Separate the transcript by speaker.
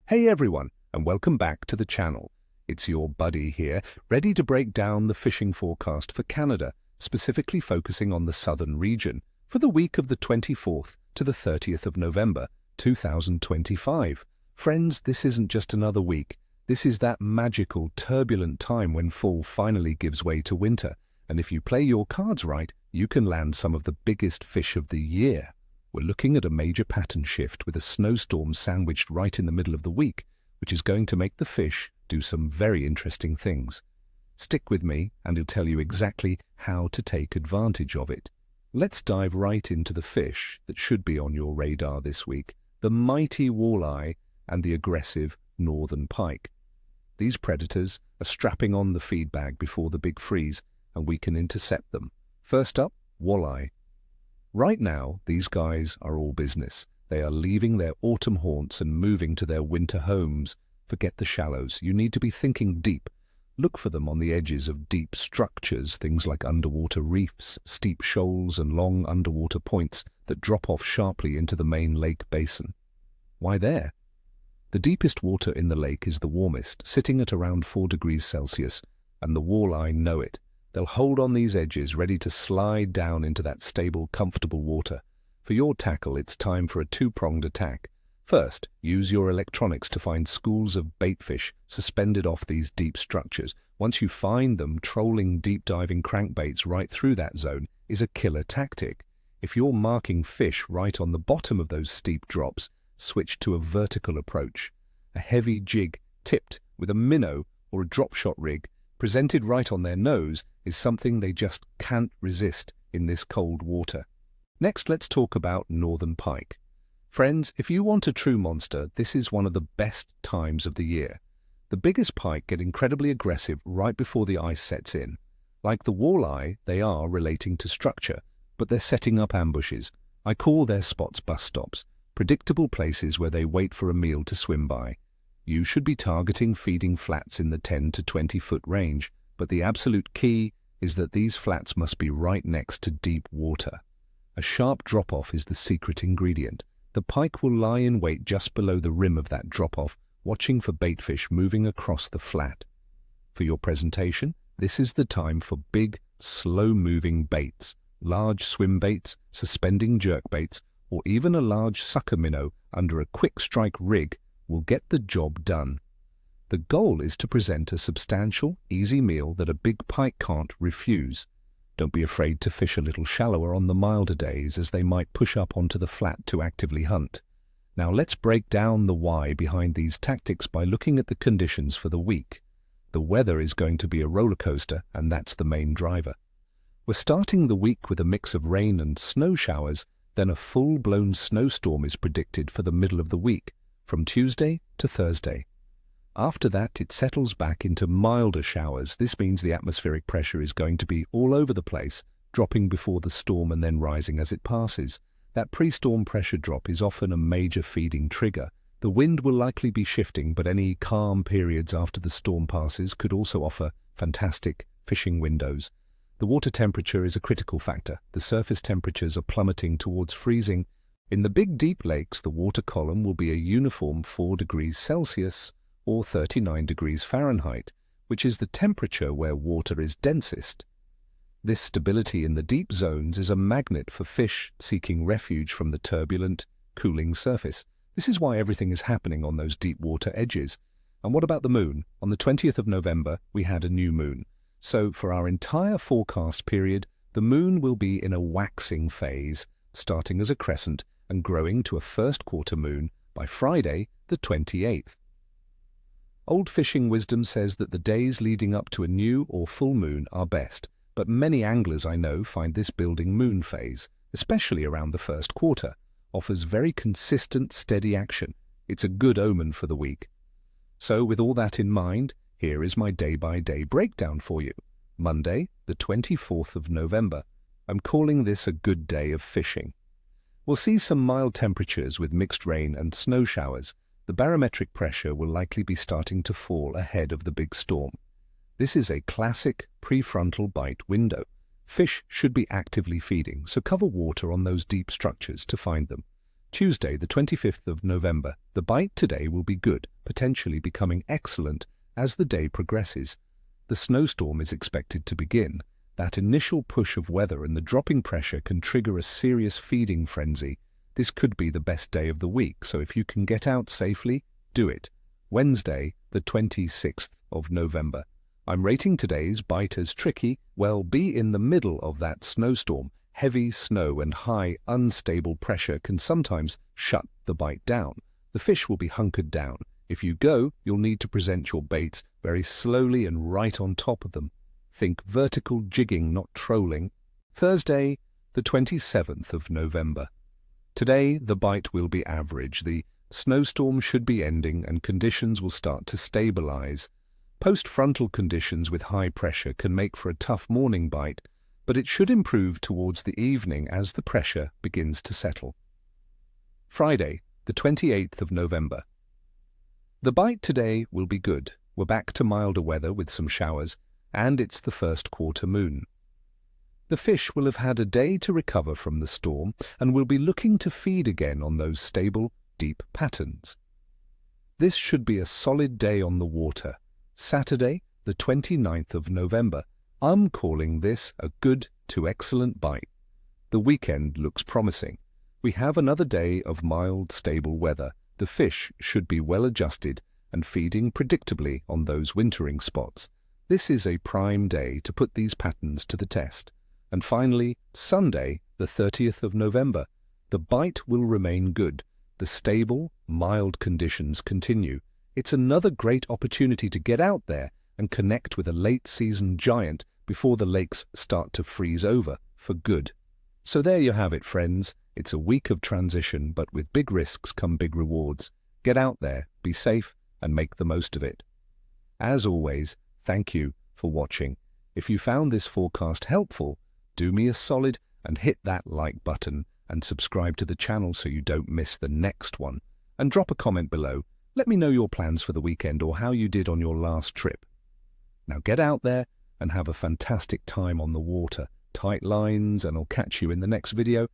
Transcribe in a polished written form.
Speaker 1: Hey everyone, and welcome back to the channel. It's your buddy here, ready to break down the fishing forecast for Canada, specifically focusing on the southern region, for the week of the 24th to the 30th of November, 2025. Friends, this isn't just another week. This is that magical, turbulent time when fall finally gives way to winter, and if you play your cards right, you can land some of the biggest fish of the year. We're looking at a major pattern shift with a snowstorm sandwiched right in the middle of the week, which is going to make the fish do some very interesting things. Stick with me and I'll tell you exactly how to take advantage of it. Let's dive right into the fish that should be on your radar this week, the mighty walleye and the aggressive northern pike. These predators are strapping on the feed bag before the big freeze, and we can intercept them. First up, walleye. Right now, these guys are all business. They are leaving their autumn haunts and moving to their winter homes. Forget the shallows. You need to be thinking deep. Look for them on the edges of deep structures, things like underwater reefs, steep shoals, and long underwater points that drop off sharply into the main lake basin. Why there? The deepest water in the lake is the warmest, sitting at around 4 degrees Celsius, and the walleye know it. They'll hold on these edges, ready to slide down into that stable, comfortable water. For your tackle, it's time for a two-pronged attack. First, use your electronics to find schools of baitfish suspended off these deep structures. Once you find them, trolling deep-diving crankbaits right through that zone is a killer tactic. If you're marking fish right on the bottom of those steep drops, switch to a vertical approach. A heavy jig tipped with a minnow or a drop shot rig presented right on their nose is something they just can't resist in this cold water. Next, let's talk about northern pike. Friends, if you want a true monster, this is one of the best times of the year. The biggest pike get incredibly aggressive right before the ice sets in. Like the walleye, they are relating to structure, but they're setting up ambushes. I call their spots bus stops, predictable places where they wait for a meal to swim by. You should be targeting feeding flats in the 10 to 20 foot range, but the absolute key is that these flats must be right next to deep water. A sharp drop-off is the secret ingredient. The pike will lie in wait just below the rim of that drop-off, watching for baitfish moving across the flat. For your presentation, this is the time for big, slow-moving baits, large swim baits, suspending jerkbaits, or even a large sucker minnow under a quick-strike rig will get the job done. The goal is to present a substantial, easy meal that a big pike can't refuse. Don't be afraid to fish a little shallower on the milder days, as they might push up onto the flat to actively hunt. Now let's break down the why behind these tactics by looking at the conditions for the week. The weather is going to be a roller coaster, and that's the main driver. We're starting the week with a mix of rain and snow showers, then a full-blown snowstorm is predicted for the middle of the week, from Tuesday to Thursday. After that, it settles back into milder showers. This means the atmospheric pressure is going to be all over the place, dropping before the storm and then rising as it passes. That pre-storm pressure drop is often a major feeding trigger. The wind will likely be shifting, but any calm periods after the storm passes could also offer fantastic fishing windows. The water temperature is a critical factor. The surface temperatures are plummeting towards freezing. In the big deep lakes, the water column will be a uniform 4 degrees Celsius or 39 degrees Fahrenheit, which is the temperature where water is densest. This stability in the deep zones is a magnet for fish seeking refuge from the turbulent, cooling surface. This is why everything is happening on those deep water edges. And what about the moon? On the 20th of November, we had a new moon. So for our entire forecast period, the moon will be in a waxing phase, starting as a crescent and growing to a first quarter moon by Friday, the 28th. Old fishing wisdom says that the days leading up to a new or full moon are best, but many anglers I know find this building moon phase, especially around the first quarter, offers very consistent, steady action. It's a good omen for the week. So with all that in mind, here is my day-by-day breakdown for you. Monday, the 24th of November. I'm calling this a good day of fishing. We'll see some mild temperatures with mixed rain and snow showers. The barometric pressure will likely be starting to fall ahead of the big storm. This is a classic prefrontal bite window. Fish should be actively feeding, so cover water on those deep structures to find them. Tuesday, the 25th of November. The bite today will be good, potentially becoming excellent as the day progresses. The snowstorm is expected to begin. That initial push of weather and the dropping pressure can trigger a serious feeding frenzy. This could be the best day of the week, so if you can get out safely, do it. Wednesday, the 26th of November. I'm rating today's bite as tricky. Well, be in the middle of that snowstorm. Heavy snow and high, unstable pressure can sometimes shut the bite down. The fish will be hunkered down. If you go, you'll need to present your baits very slowly and right on top of them. Think vertical jigging, not trolling. Thursday, the 27th of November. Today, the bite will be average. The snowstorm should be ending and conditions will start to stabilize. Post-frontal conditions with high pressure can make for a tough morning bite, but it should improve towards the evening as the pressure begins to settle. Friday, the 28th of November. The bite today will be good. We're back to milder weather with some showers, and it's the first quarter moon. The fish will have had a day to recover from the storm and will be looking to feed again on those stable, deep patterns. This should be a solid day on the water. Saturday, the 29th of November. I'm calling this a good to excellent bite. The weekend looks promising. We have another day of mild, stable weather. The fish should be well adjusted and feeding predictably on those wintering spots. This is a prime day to put these patterns to the test. And finally, Sunday, the 30th of November. The bite will remain good. The stable, mild conditions continue. It's another great opportunity to get out there and connect with a late-season giant before the lakes start to freeze over for good. So there you have it, friends. It's a week of transition, but with big risks come big rewards. Get out there, be safe, and make the most of it. As always, thank you for watching. If you found this forecast helpful, do me a solid and hit that like button and subscribe to the channel so you don't miss the next one. And drop a comment below. Let me know your plans for the weekend or how you did on your last trip. Now get out there and have a fantastic time on the water. Tight lines, and I'll catch you in the next video.